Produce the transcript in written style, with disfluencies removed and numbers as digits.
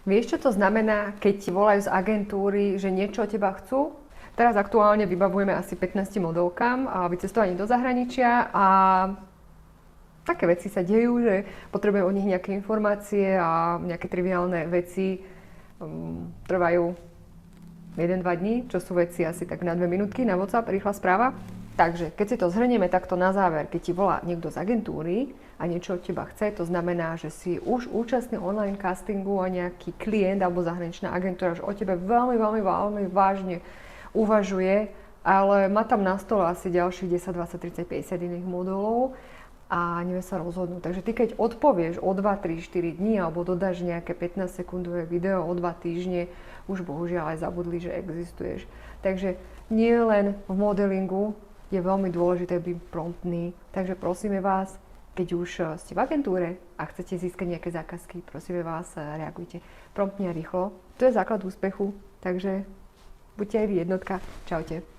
Vieš, čo to znamená, keď ti volajú z agentúry, že niečo od teba chcú? Teraz aktuálne vybavujeme asi 15 modelkám a vycestovanie do zahraničia a také veci sa dejú, že potrebujem od nich nejaké informácie a nejaké triviálne veci trvajú 1-2 dní, čo sú veci asi tak na 2 minútky na WhatsApp, rýchla správa. Takže keď si to zhrnieme takto na záver, keď ti volá niekto z agentúry a niečo od teba chce, to znamená, že si už účastný online castingu a nejaký klient alebo zahraničná agentúra už o tebe veľmi, veľmi, veľmi vážne uvažuje, ale má tam na stole asi ďalších 10, 20, 30, 50 iných modelov a nevie sa rozhodnúť. Takže ty keď odpovieš o 2, 3, 4 dní alebo dodáš nejaké 15-sekundové video o 2 týždne, už bohužiaľ aj zabudli, že existuješ. Takže nie len v modelingu je veľmi dôležité byť promptný. Takže prosíme vás, keď už ste v agentúre a chcete získať nejaké zákazky, prosíme vás, reagujte promptne a rýchlo. To je základ úspechu, takže buďte aj vy jednotka. Čaute.